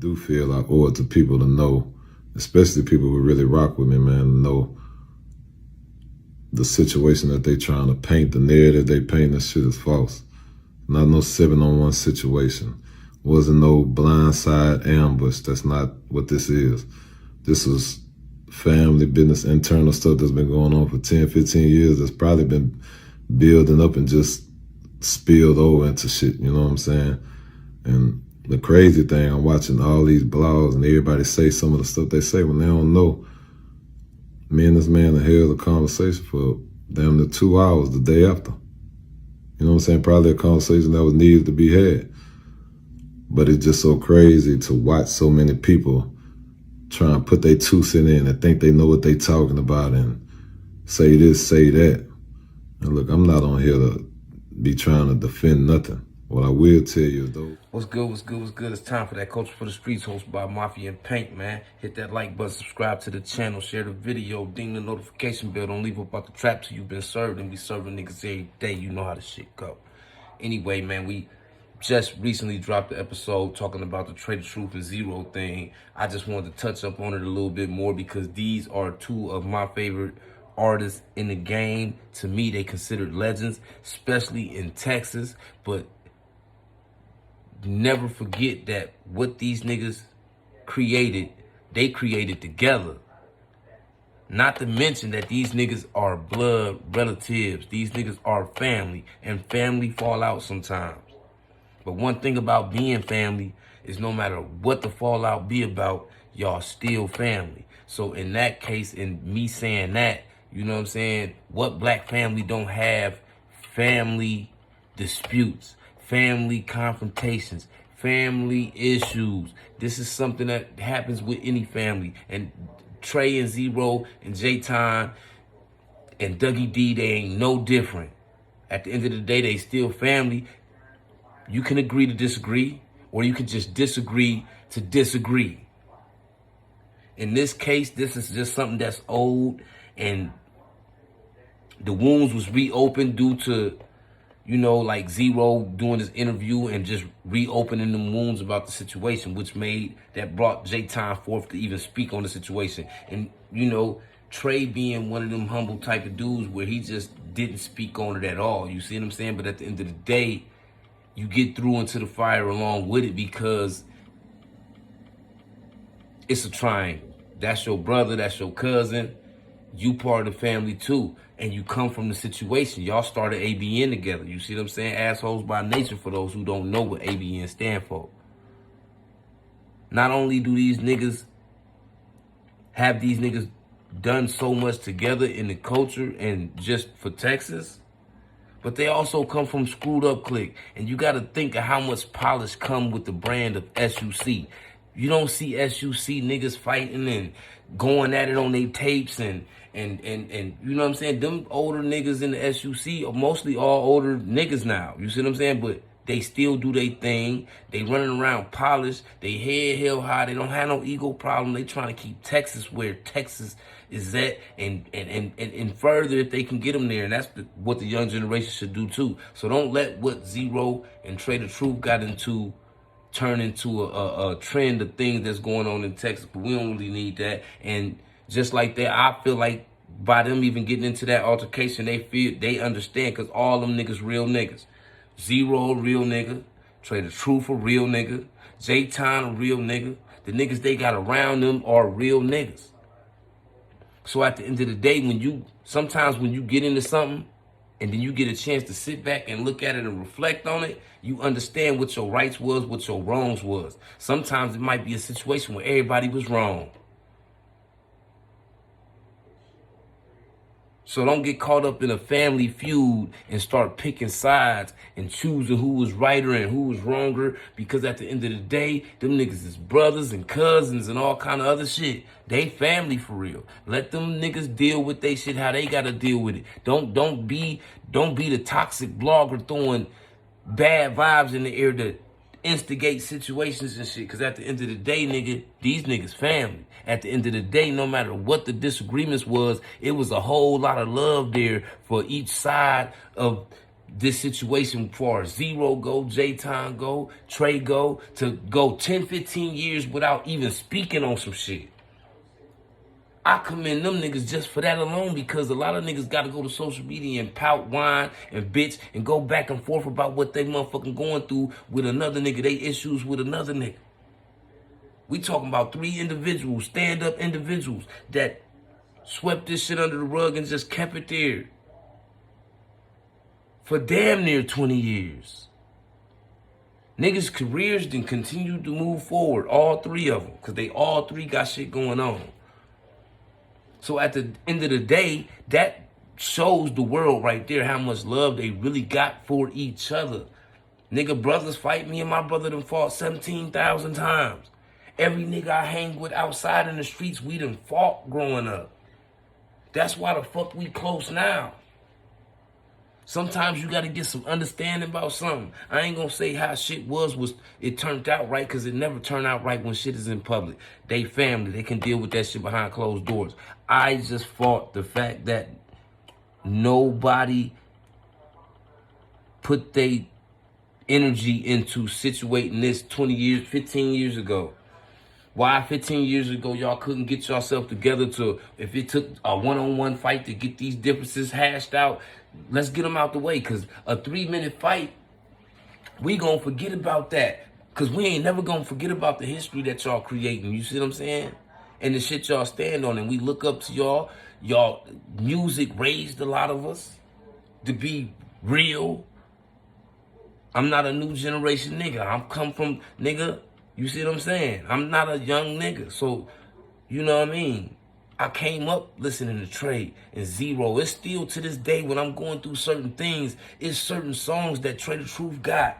do feel I owe it to people to know, especially people who really rock with me, man, to know the situation that they trying to paint, the narrative they paint, that shit is false. Not no 7-on-1 situation. Wasn't no blindside ambush. That's not what this is. This is family business, internal stuff that's been going on for 10, 15 years that's probably been building up and just spilled over into shit, you know what I'm saying? And the crazy thing, I'm watching all these blogs and everybody say some of the stuff they say when they don't know. Me and this man held a conversation for damn near 2 hours the day after. You know what I'm saying? Probably a conversation that was needed to be had. But it's just so crazy to watch so many people try and put their 2 cents in and think they know what they talking about and say this, say that. And look, I'm not on here to be trying to defend nothing. What I will tell you, though. What's good, what's good, what's good? It's time for that Culture for the Streets, hosted by Mafia and Paint, man. Hit that like button, subscribe to the channel, share the video, ding the notification bell. Don't leave about the trap till you've been served, and be serving niggas every day. You know how the shit go. Anyway, man, we just recently dropped the episode talking about the Trae Tha Truth and Zero thing. I just wanted to touch up on it a little bit more because these are 2 of my favorite artists in the game. To me, they considered legends, especially in Texas, but never forget that what these niggas created, they created together. Not to mention that these niggas are blood relatives. These niggas are family, and family fall out sometimes. But one thing about being family is no matter what the fallout be about, y'all still family. So in that case, in me saying that, you know what I'm saying, what black family don't have family disputes, family confrontations, family issues? This is something that happens with any family. And Trae and Zero and J-Time and Dougie D, they ain't no different. At the end of the day, they still family. You can agree to disagree, or you can just disagree to disagree. In this case, this is just something that's old, and the wounds was reopened due to, you know, like Zero doing this interview and just reopening them wounds about the situation, which brought J-Time forth to even speak on the situation. And, you know, Trae being one of them humble type of dudes where he just didn't speak on it at all. You see what I'm saying? But at the end of the day, you get through into the fire along with it because it's a triangle. That's your brother, that's your cousin. You part of the family too. And you come from the situation. Y'all started ABN together. You see what I'm saying? Assholes by nature, for those who don't know what ABN stand for. Not only do these niggas have these niggas done so much together in the culture and just for Texas, but they also come from screwed up clique. And you got to think of how much polish come with the brand of SUC. You don't see SUC niggas fighting and going at it on their tapes and you know what I'm saying? Them older niggas in the SUC are mostly all older niggas now. You see what I'm saying? But they still do their thing. They running around polished. They head held high. They don't have no ego problem. They trying to keep Texas where Texas is at and further if they can get them there. And that's what the young generation should do too. So don't let what Zero and Trae Tha Truth got into turn into a trend of things that's going on in Texas. But we don't really need that. And just like that, I feel like by them even getting into that altercation, they understand, because all them niggas real niggas. Zero a real nigga, Trae Tha Truth a real nigga, J-Time a real nigga. The niggas they got around them are real niggas. So at the end of the day, sometimes when you get into something and then you get a chance to sit back and look at it and reflect on it, you understand what your rights was, what your wrongs was. Sometimes it might be a situation where everybody was wrong. So don't get caught up in a family feud and start picking sides and choosing who was righter and who was wronger, because at the end of the day, them niggas is brothers and cousins and all kind of other shit. They family for real. Let them niggas deal with they shit how they gotta deal with it. Don't be the toxic blogger throwing bad vibes in the air to instigate situations and shit. Because at the end of the day, nigga, these niggas family. At the end of the day, no matter what the disagreements was, it was a whole lot of love there for each side of this situation for Zero go, J-Time go, Trae go, to go 10, 15 years without even speaking on some shit. I commend them niggas just for that alone, because a lot of niggas got to go to social media and pout, whine, and bitch, and go back and forth about what they motherfucking going through with another nigga, they issues with another nigga. We talking about 3 individuals, stand-up individuals, that swept this shit under the rug and just kept it there for damn near 20 years. Niggas' careers then continued to move forward, all 3 of them, because they all 3 got shit going on. So at the end of the day, that shows the world right there how much love they really got for each other. Nigga, brothers fight. Me and my brother done fought 17,000 times. Every nigga I hang with outside in the streets, we done fought growing up. That's why the fuck we close now. Sometimes you got to get some understanding about something. I ain't going to say how shit was it turned out right, because it never turned out right when shit is in public. They family. They can deal with that shit behind closed doors. I just fought the fact that nobody put their energy into situating this 20 years, 15 years ago. Why 15 years ago y'all couldn't get yourself together to, if it took a one-on-one fight to get these differences hashed out, let's get them out the way, because a 3-minute fight, we gonna forget about that, because we ain't never gonna forget about the history that y'all creating, you see what I'm saying? And the shit y'all stand on, and we look up to y'all. Y'all music raised a lot of us to be real. I'm not a new generation nigga. I'm come from, nigga, you see what I'm saying? I'm not a young nigga. So, you know what I mean? I came up listening to Trae and Zero. It's still to this day when I'm going through certain things, it's certain songs that Trae Tha Truth got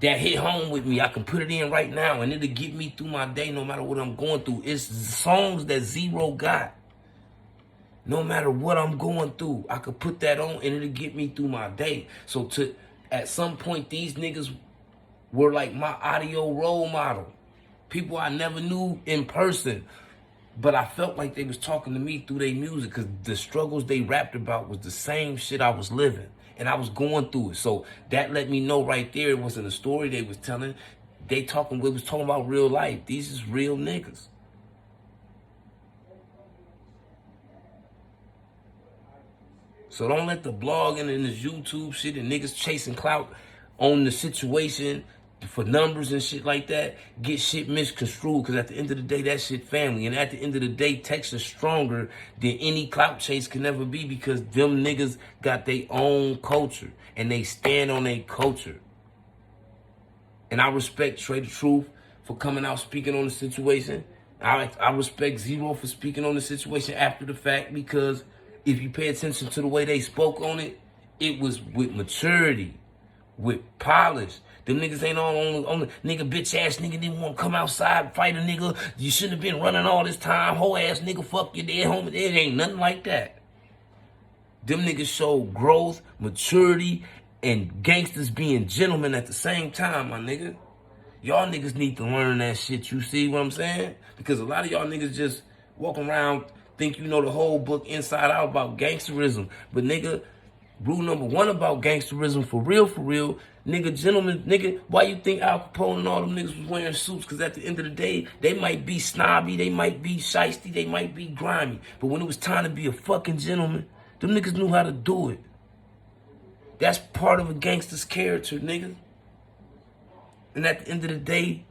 that hit home with me. I can put it in right now and it'll get me through my day no matter what I'm going through. It's songs that Zero got. No matter what I'm going through, I could put that on and it'll get me through my day. So at some point, these niggas were like my audio role model. People I never knew in person, but I felt like they was talking to me through their music, because the struggles they rapped about was the same shit I was living, and I was going through it. So that let me know right there it wasn't a story they was telling. We was talking about real life. These is real niggas. So don't let the blogging and this YouTube shit and niggas chasing clout on the situation for numbers and shit like that get shit misconstrued, because at the end of the day, that shit family. And at the end of the day, Texas stronger than any clout chase can ever be, because them niggas got their own culture and they stand on their culture. And I respect Trae Tha Truth for coming out speaking on the situation. I respect Zero for speaking on the situation after the fact, because if you pay attention to the way they spoke on it, it was with maturity, with polish. Them niggas ain't on the nigga, bitch ass nigga didn't want to come outside and fight a nigga. You shouldn't have been running all this time. Whole ass nigga, fuck your dead homie. It ain't nothing like that. Them niggas show growth, maturity, and gangsters being gentlemen at the same time, my nigga. Y'all niggas need to learn that shit, you see what I'm saying? Because a lot of y'all niggas just walk around, think you know the whole book inside out about gangsterism. But nigga, rule number 1 about gangsterism, for real, nigga, gentlemen, nigga, why you think Al Capone and all them niggas was wearing suits? Because at the end of the day, they might be snobby, they might be shiesty, they might be grimy. But when it was time to be a fucking gentleman, them niggas knew how to do it. That's part of a gangster's character, nigga. And at the end of the day,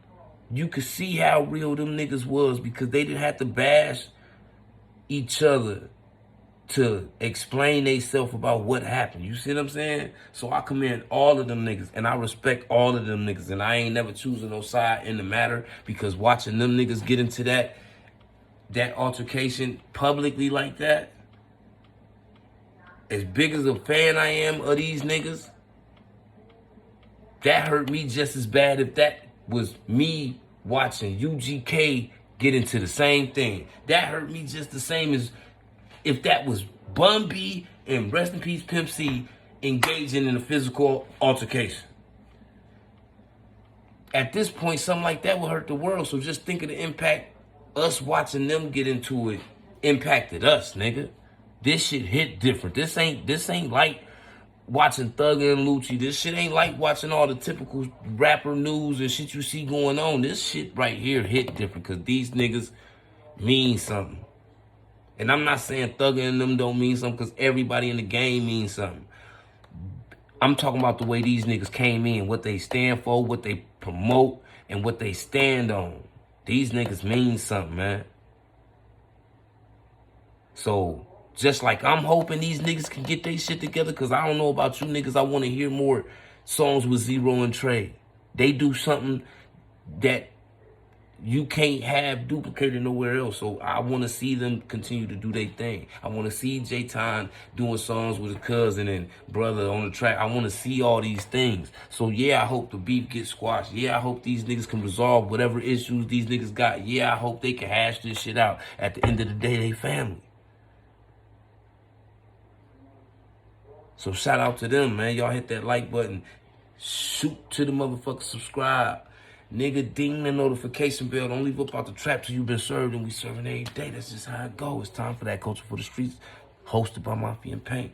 you could see how real them niggas was, because they didn't have to bash each other to explain themselves about what happened. You see what I'm saying? So I commend all of them niggas, and I respect all of them niggas, and I ain't never choosing no side in the matter, because watching them niggas get into that altercation publicly like that, as big as a fan I am of these niggas, that hurt me just as bad if that was me watching UGK get into the same thing. That hurt me just the same as if that was Bun B and rest in peace Pimp C engaging in a physical altercation. At this point, something like that would hurt the world. So just think of the impact us watching them get into it impacted us, nigga. This shit hit different. This ain't like watching Thugger and Lucci. This shit ain't like watching all the typical rapper news and shit you see going on. This shit right here hit different because these niggas mean something. And I'm not saying Thugger and them don't mean something because everybody in the game means something. I'm talking about the way these niggas came in, what they stand for, what they promote, and what they stand on. These niggas mean something, man. So, just like I'm hoping these niggas can get their shit together, because I don't know about you niggas, I want to hear more songs with Zero and Trae. They do something that you can't have duplicated nowhere else. So I want to see them continue to do their thing. I want to see J-Ton doing songs with his cousin and brother on the track. I want to see all these things. So yeah, I hope the beef gets squashed. Yeah, I hope these niggas can resolve whatever issues these niggas got. Yeah, I hope they can hash this shit out. At the end of the day, they family. So shout out to them, man. Y'all hit that like button. Shoot to the motherfucker subscribe. Nigga, ding the notification bell. Don't leave up out the trap till you've been served, and we serving every day. That's just how it goes. It's time for that Culture for the Streets, hosted by Mafia and Paint.